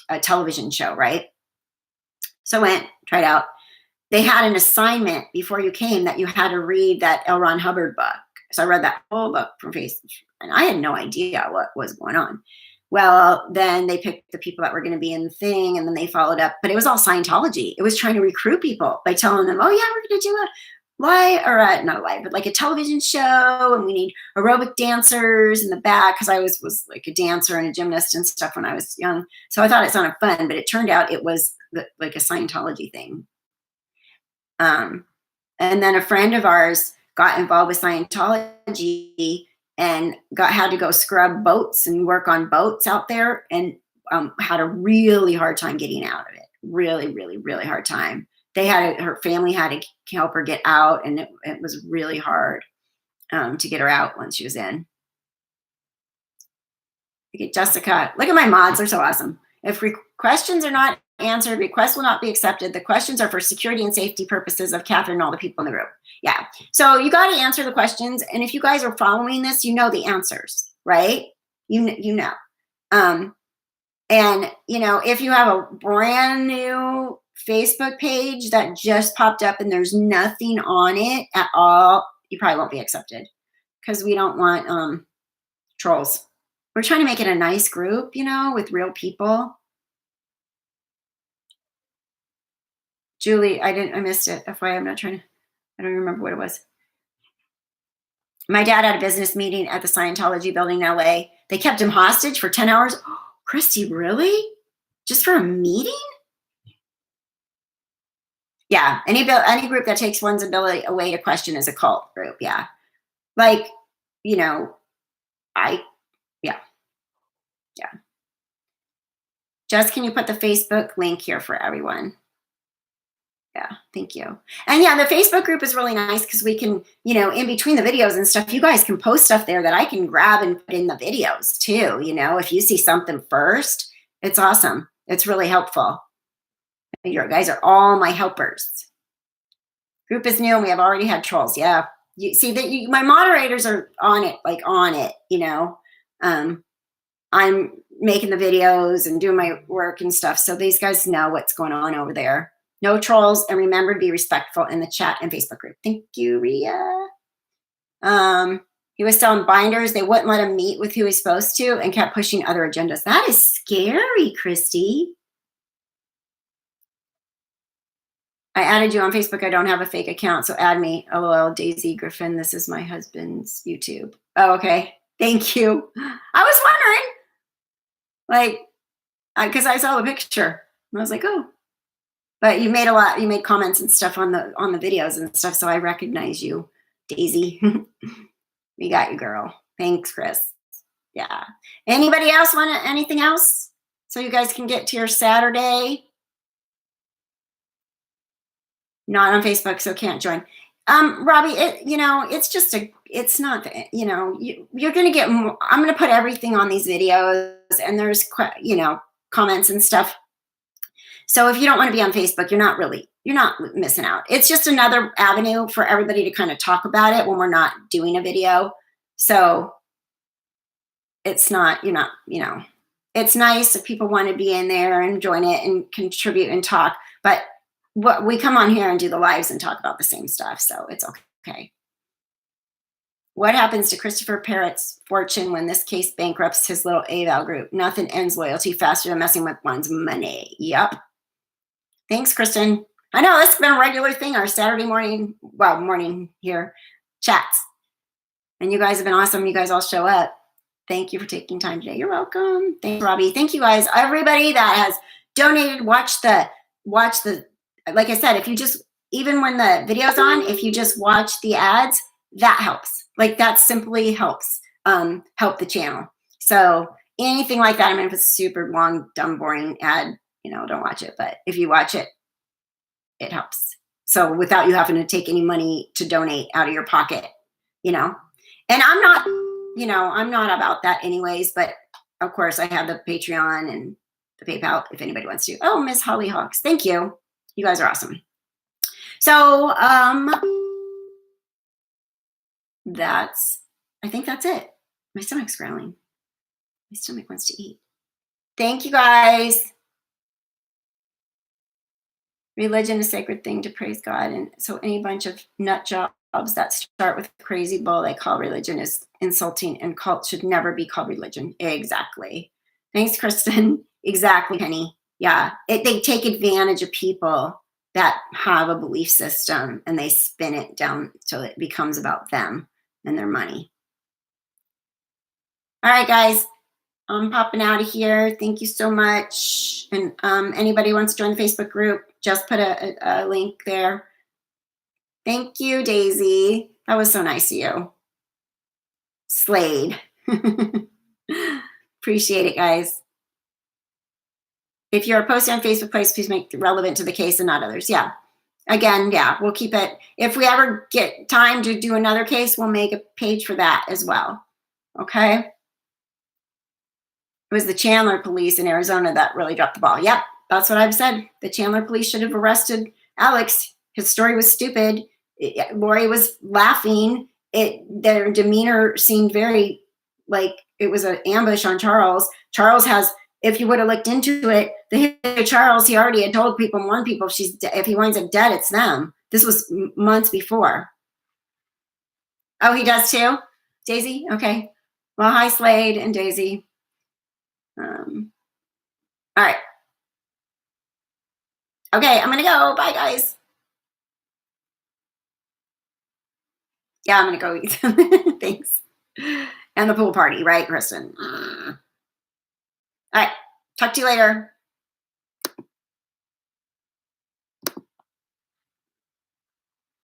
a television show, right? So I went, tried out. They had an assignment before you came that you had to read that L. Ron Hubbard book. So I read that whole book from Facebook, and I had no idea what was going on. Well, then they picked the people that were going to be in the thing, and then they followed up. But it was all Scientology. It was trying to recruit people by telling them, oh, yeah, we're going to do not a live, but like a television show, and we need aerobic dancers in the back, because I was like a dancer and a gymnast and stuff when I was young. So I thought it sounded fun, but it turned out it was like a Scientology thing. And then a friend of ours got involved with Scientology and had to go scrub boats and work on boats out there, and had a really hard time getting out of it. Really, really, really hard time. Her family had to help her get out, and it was really hard to get her out once she was in. Look at Jessica. Look at my mods. They're so awesome. If questions are not answered, requests will not be accepted. The questions are for security and safety purposes of Catherine and all the people in the room. Yeah. So you got to answer the questions. And if you guys are following this, you know the answers, right? You know. And, if you have a brand new Facebook page that just popped up and there's nothing on it at all, you probably won't be accepted, because we don't want trolls. We're trying to make it a nice group, you know, with real people. Julie, I missed it. FYI, I don't remember what it was. My dad had a business meeting at the Scientology building in LA. They kept him hostage for 10 hours. Christy, really? Just for a meeting? Yeah, any group that takes one's ability away to question is a cult group. Yeah, like, you know, I yeah, yeah. Jess, can you put the Facebook link here for everyone? Yeah, thank you. And yeah, the Facebook group is really nice because we can, you know, in between the videos and stuff, you guys can post stuff there that I can grab and put in the videos too. You know, if you see something first, it's awesome. It's really helpful. You guys are all my helpers. Group is new and we have already had trolls. Yeah. You see that my moderators are on it, like on it, you know. I'm making the videos and doing my work and stuff. So these guys know what's going on over there. No trolls, and remember to be respectful in the chat and Facebook group. Thank you, Ria. He was selling binders. They wouldn't let him meet with who he's supposed to and kept pushing other agendas. That is scary, Christy. I added you on Facebook. I don't have a fake account, so add me. LOL, Daisy Griffin. This is my husband's YouTube. Oh, okay. Thank you. I was wondering, like, because I saw the picture. And I was like, oh. But you made comments and stuff on the videos and stuff, so I recognize you, Daisy. We got you, girl. Thanks, Chris. Yeah. Anybody else want anything else? So you guys can get to your Saturday. Not on Facebook, so can't join. Robbie, it's not, you're going to get more. I'm going to put everything on these videos, and there's, comments and stuff. So if you don't want to be on Facebook, you're not missing out. It's just another avenue for everybody to kind of talk about it when we're not doing a video. So it's not, it's nice if people want to be in there and join it and contribute and talk, but we come on here and do the lives and talk about the same stuff. So it's okay. What happens to Christopher Parrott's fortune when this case bankrupts his little AVOW group? Nothing ends loyalty faster than messing with one's money. Yep. Thanks, Kristen. I know this has been a regular thing, our Saturday morning, morning here chats. And you guys have been awesome. You guys all show up. Thank you for taking time today. You're welcome. Thanks, Robbie. Thank you guys. Everybody that has donated, watch the, like I said, if you just, even when the video's on, if you just watch the ads, that helps. Like that simply helps help the channel. So anything like that, I mean, if it's super long, dumb, boring ad, don't watch it. But if you watch it, it helps. So without you having to take any money to donate out of your pocket, and I'm not, I'm not about that anyways, but of course I have the Patreon and the PayPal if anybody wants to. Oh, Miss Holly Hawks. Thank you. You guys are awesome. So, I think that's it. My stomach's growling. My stomach wants to eat. Thank you guys. Religion is a sacred thing to praise God. And so any bunch of nut jobs that start with crazy bull they call religion is insulting, and cult should never be called religion. Exactly. Thanks, Kristen. Exactly, Penny. Yeah. They take advantage of people that have a belief system and they spin it down so it becomes about them and their money. All right, guys. I'm popping out of here. Thank you so much. And anybody wants to join the Facebook group, just put a link there. Thank you, Daisy. That was so nice of you. Slade. Appreciate it, guys. If you're posting on Facebook, please make it relevant to the case and not others. Yeah. Again, yeah, we'll keep it. If we ever get time to do another case, we'll make a page for that as well. Okay. It was the Chandler police in Arizona that really dropped the ball. Yep, that's what I've said. The Chandler police should have arrested Alex. His story was stupid. Lori was laughing. Their demeanor seemed very like it was an ambush on Charles. Charles has, if you would have looked into it, the history of Charles, he already had told people, warned people, if he winds up dead, it's them. This was months before. Oh, he does too? Daisy? Okay. Well, hi, Slade and Daisy. All right. Okay, I'm gonna go. Bye, guys. Yeah, I'm gonna go eat. Thanks. And the pool party, right, Kristen? All right. Talk to you later.